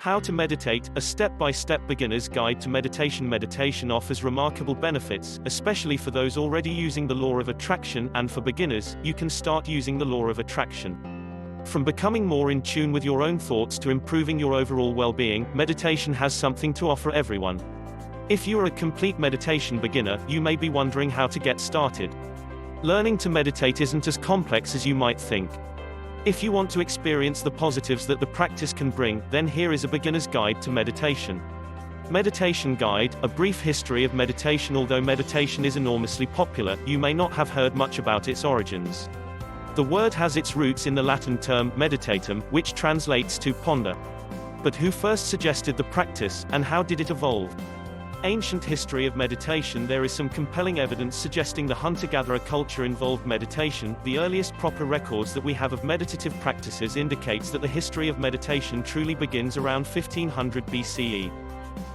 How to meditate, a step-by-step beginner's guide to meditation. Meditation offers remarkable benefits, especially for those already using the law of attraction, and for beginners, you can start using the law of attraction. From becoming more in tune with your own thoughts to improving your overall well-being, meditation has something to offer everyone. If you are a complete meditation beginner, you may be wondering how to get started. Learning to meditate isn't as complex as you might think. If you want to experience the positives that the practice can bring, then here is a beginner's guide to meditation. Meditation Guide, a brief history of meditation. Although meditation is enormously popular, you may not have heard much about its origins. The word has its roots in the Latin term meditatum, which translates to ponder. But who first suggested the practice, and how did it evolve? Ancient history of meditation. There is some compelling evidence suggesting the hunter-gatherer culture involved meditation. The earliest proper records that we have of meditative practices indicates that the history of meditation truly begins around 1500 BCE.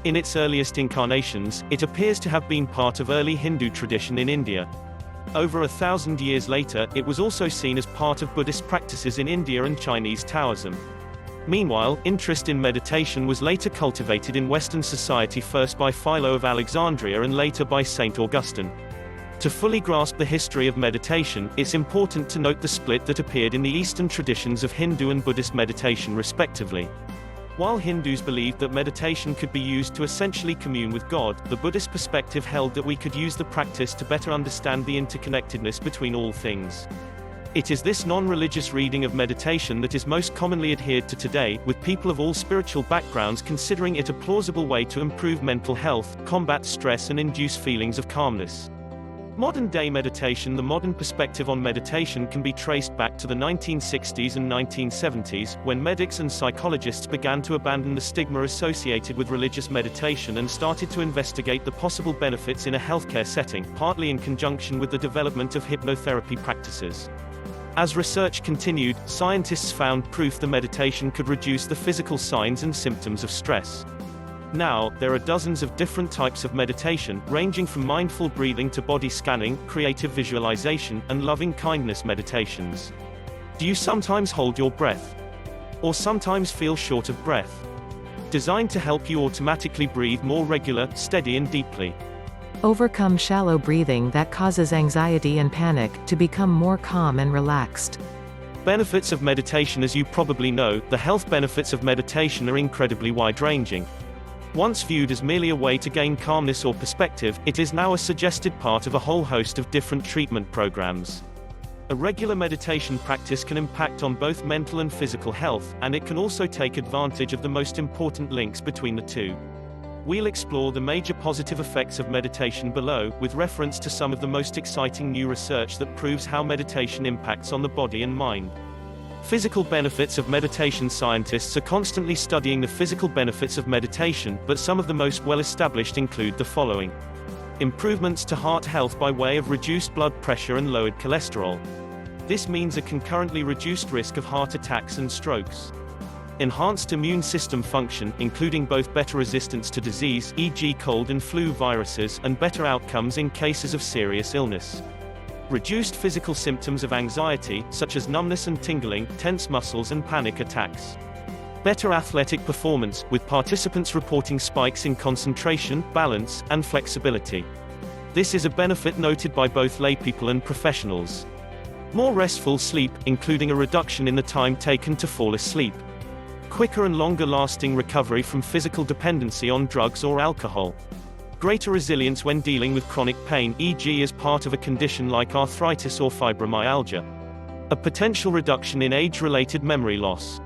In its earliest incarnations, it appears to have been part of early Hindu tradition in India. Over 1,000 years later, it was also seen as part of Buddhist practices in India and Chinese Taoism. Meanwhile, interest in meditation was later cultivated in Western society, first by Philo of Alexandria and later by St. Augustine. To fully grasp the history of meditation, it's important to note the split that appeared in the Eastern traditions of Hindu and Buddhist meditation respectively. While Hindus believed that meditation could be used to essentially commune with God, the Buddhist perspective held that we could use the practice to better understand the interconnectedness between all things. It is this non-religious reading of meditation that is most commonly adhered to today, with people of all spiritual backgrounds considering it a plausible way to improve mental health, combat stress and induce feelings of calmness. Modern-day meditation. The modern perspective on meditation can be traced back to the 1960s and 1970s, when medics and psychologists began to abandon the stigma associated with religious meditation and started to investigate the possible benefits in a healthcare setting, partly in conjunction with the development of hypnotherapy practices. As research continued, scientists found proof that meditation could reduce the physical signs and symptoms of stress. Now, there are dozens of different types of meditation, ranging from mindful breathing to body scanning, creative visualization, and loving-kindness meditations. Do you sometimes hold your breath? Or sometimes feel short of breath? Designed to help you automatically breathe more regular, steady and deeply. Overcome shallow breathing that causes anxiety and panic, to become more calm and relaxed. Benefits of meditation. As you probably know, the health benefits of meditation are incredibly wide-ranging. Once viewed as merely a way to gain calmness or perspective, it is now a suggested part of a whole host of different treatment programs. A regular meditation practice can impact on both mental and physical health, and it can also take advantage of the most important links between the two. We'll explore the major positive effects of meditation below, with reference to some of the most exciting new research that proves how meditation impacts on the body and mind. Physical benefits of meditation. Scientists are constantly studying the physical benefits of meditation, but some of the most well-established include the following. Improvements to heart health by way of reduced blood pressure and lowered cholesterol. This means a concurrently reduced risk of heart attacks and strokes. Enhanced immune system function, including both better resistance to disease, e.g. cold and flu viruses, and better outcomes in cases of serious illness. Reduced physical symptoms of anxiety, such as numbness and tingling, tense muscles and panic attacks. Better athletic performance, with participants reporting spikes in concentration, balance, and flexibility. This is a benefit noted by both laypeople and professionals. More restful sleep, including a reduction in the time taken to fall asleep. Quicker and longer-lasting recovery from physical dependency on drugs or alcohol. Greater resilience when dealing with chronic pain, e.g. as part of a condition like arthritis or fibromyalgia. A potential reduction in age-related memory loss.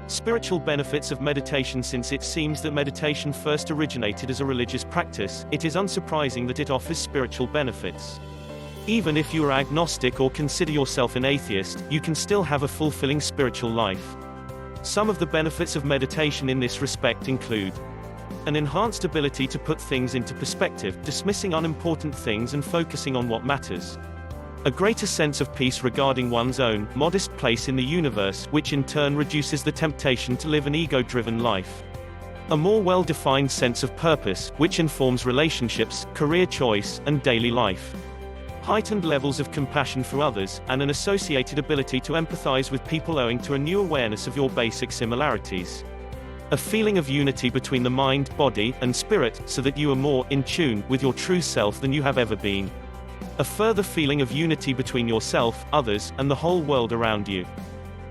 Spiritual benefits of meditation. Since it seems that meditation first originated as a religious practice, it is unsurprising that it offers spiritual benefits. Even if you are agnostic or consider yourself an atheist, you can still have a fulfilling spiritual life. Some of the benefits of meditation in this respect include an enhanced ability to put things into perspective, dismissing unimportant things and focusing on what matters. A greater sense of peace regarding one's own, modest place in the universe, which in turn reduces the temptation to live an ego-driven life. A more well-defined sense of purpose, which informs relationships, career choice, and daily life. Heightened levels of compassion for others, and an associated ability to empathize with people owing to a new awareness of your basic similarities. A feeling of unity between the mind, body, and spirit, so that you are more in tune with your true self than you have ever been. A further feeling of unity between yourself, others, and the whole world around you.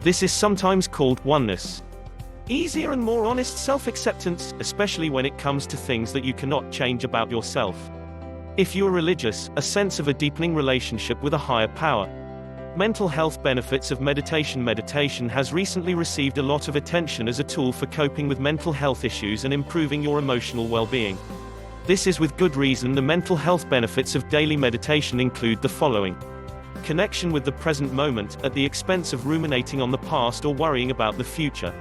This is sometimes called oneness. Easier and more honest self-acceptance, especially when it comes to things that you cannot change about yourself. If you are religious, a sense of a deepening relationship with a higher power. Mental health benefits of meditation. Meditation has recently received a lot of attention as a tool for coping with mental health issues and improving your emotional well-being. This is with good reason. The mental health benefits of daily meditation include the following. Connection with the present moment, at the expense of ruminating on the past or worrying about the future.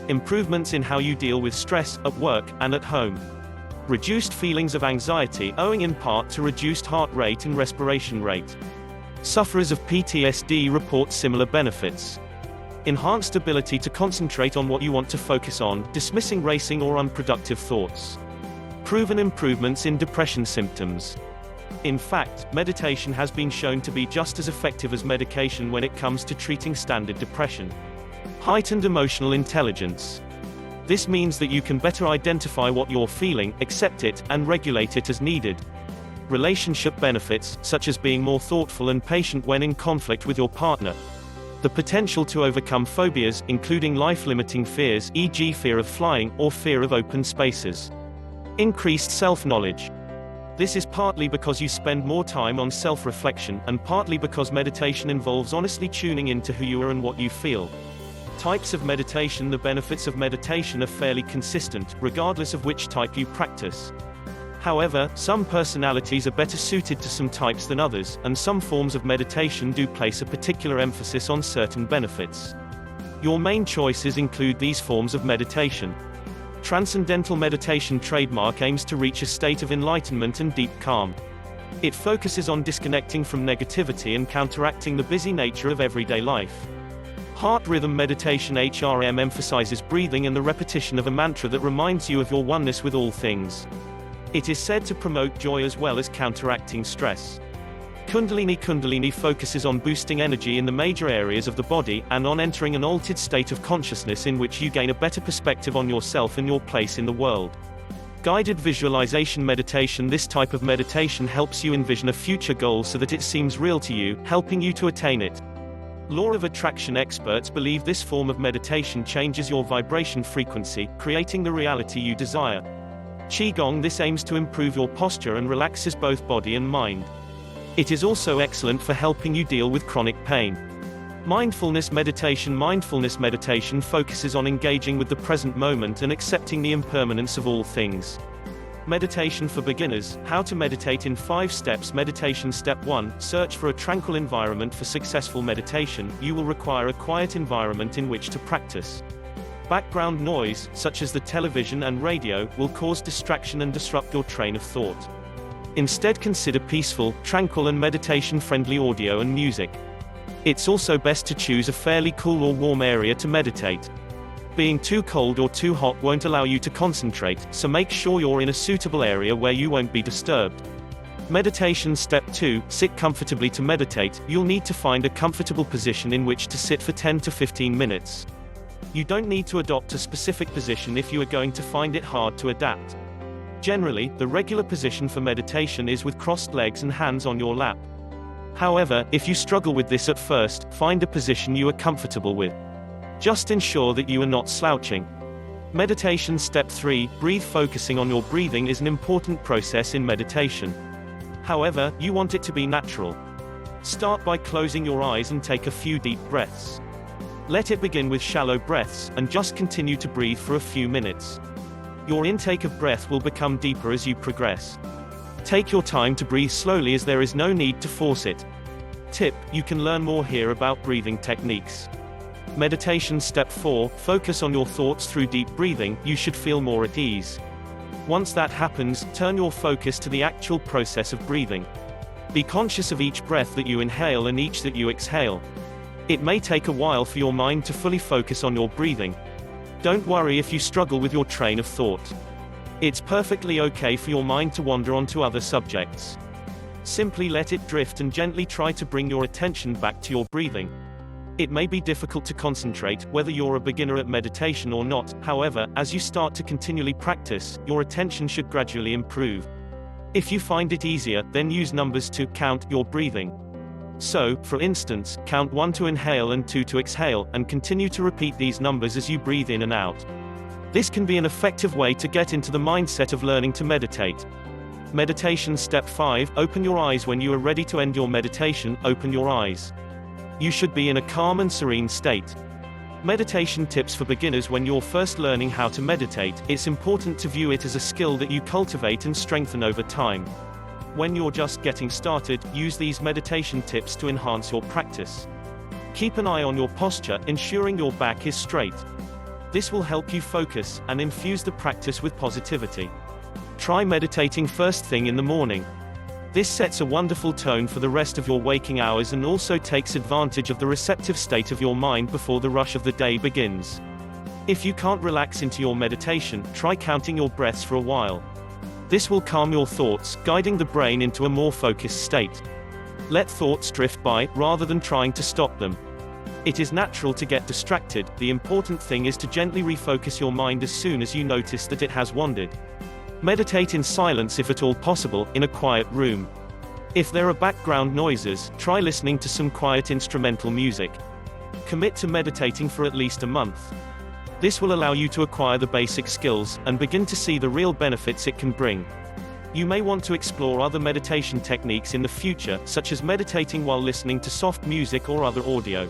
Improvements in how you deal with stress, at work, and at home. Reduced feelings of anxiety, owing in part to reduced heart rate and respiration rate. Sufferers of PTSD report similar benefits. Enhanced ability to concentrate on what you want to focus on, dismissing racing or unproductive thoughts. Proven improvements in depression symptoms. In fact, meditation has been shown to be just as effective as medication when it comes to treating standard depression. Heightened emotional intelligence. This means that you can better identify what you're feeling, accept it, and regulate it as needed. Relationship benefits, such as being more thoughtful and patient when in conflict with your partner. The potential to overcome phobias, including life-limiting fears, e.g. fear of flying, or fear of open spaces. Increased self-knowledge. This is partly because you spend more time on self-reflection, and partly because meditation involves honestly tuning into who you are and what you feel. Types of meditation. The benefits of meditation are fairly consistent, regardless of which type you practice. However, some personalities are better suited to some types than others, and some forms of meditation do place a particular emphasis on certain benefits. Your main choices include these forms of meditation. Transcendental meditation trademark aims to reach a state of enlightenment and deep calm. It focuses on disconnecting from negativity and counteracting the busy nature of everyday life. Heart rhythm meditation HRM emphasizes breathing and the repetition of a mantra that reminds you of your oneness with all things. It is said to promote joy as well as counteracting stress. Kundalini focuses on boosting energy in the major areas of the body, and on entering an altered state of consciousness in which you gain a better perspective on yourself and your place in the world. Guided visualization meditation. This type of meditation helps you envision a future goal so that it seems real to you, helping you to attain it. Law of attraction experts believe this form of meditation changes your vibration frequency, creating the reality you desire. Qigong. This aims to improve your posture and relaxes both body and mind. It is also excellent for helping you deal with chronic pain. Mindfulness meditation. Mindfulness meditation focuses on engaging with the present moment and accepting the impermanence of all things. Meditation for beginners. How to meditate in 5 steps. Meditation. Step 1. Search for a tranquil environment. For successful meditation, you will require a quiet environment in which to practice. Background noise, such as the television and radio, will cause distraction and disrupt your train of thought. Instead, consider peaceful, tranquil and meditation-friendly audio and music. It's also best to choose a fairly cool or warm area to meditate. Being too cold or too hot won't allow you to concentrate, so make sure you're in a suitable area where you won't be disturbed. Meditation. Step 2. Sit comfortably. To meditate, you'll need to find a comfortable position in which to sit for 10 to 15 minutes. You don't need to adopt a specific position if you are going to find it hard to adapt. Generally, the regular position for meditation is with crossed legs and hands on your lap. However, if you struggle with this at first, find a position you are comfortable with. Just ensure that you are not slouching. Meditation. Step 3. Breathe. Focusing on your breathing is an important process in meditation. However, you want it to be natural. Start by closing your eyes and take a few deep breaths. Let it begin with shallow breaths, and just continue to breathe for a few minutes. Your intake of breath will become deeper as you progress. Take your time to breathe slowly, as there is no need to force it. Tip: you can learn more here about breathing techniques. Meditation. Step 4. Focus on your thoughts. Through deep breathing, you should feel more at ease. Once that happens, turn your focus to the actual process of breathing. Be conscious of each breath that you inhale and each that you exhale. It may take a while for your mind to fully focus on your breathing. Don't worry if you struggle with your train of thought. It's perfectly okay for your mind to wander onto other subjects. Simply let it drift and gently try to bring your attention back to your breathing. It may be difficult to concentrate, whether you're a beginner at meditation or not. However, as you start to continually practice, your attention should gradually improve. If you find it easier, then use numbers to count your breathing. So, for instance, count 1 to inhale and 2 to exhale, and continue to repeat these numbers as you breathe in and out. This can be an effective way to get into the mindset of learning to meditate. Meditation Step 5. Open your eyes. When you are ready to end your meditation, open your eyes. You should be in a calm and serene state. Meditation tips for beginners. When you're first learning how to meditate, it's important to view it as a skill that you cultivate and strengthen over time. When you're just getting started, use these meditation tips to enhance your practice. Keep an eye on your posture, ensuring your back is straight. This will help you focus and infuse the practice with positivity. Try meditating first thing in the morning. This sets a wonderful tone for the rest of your waking hours and also takes advantage of the receptive state of your mind before the rush of the day begins. If you can't relax into your meditation, try counting your breaths for a while. This will calm your thoughts, guiding the brain into a more focused state. Let thoughts drift by, rather than trying to stop them. It is natural to get distracted. The important thing is to gently refocus your mind as soon as you notice that it has wandered. Meditate in silence if at all possible, in a quiet room. If there are background noises, try listening to some quiet instrumental music. Commit to meditating for at least a month. This will allow you to acquire the basic skills, and begin to see the real benefits it can bring. You may want to explore other meditation techniques in the future, such as meditating while listening to soft music or other audio.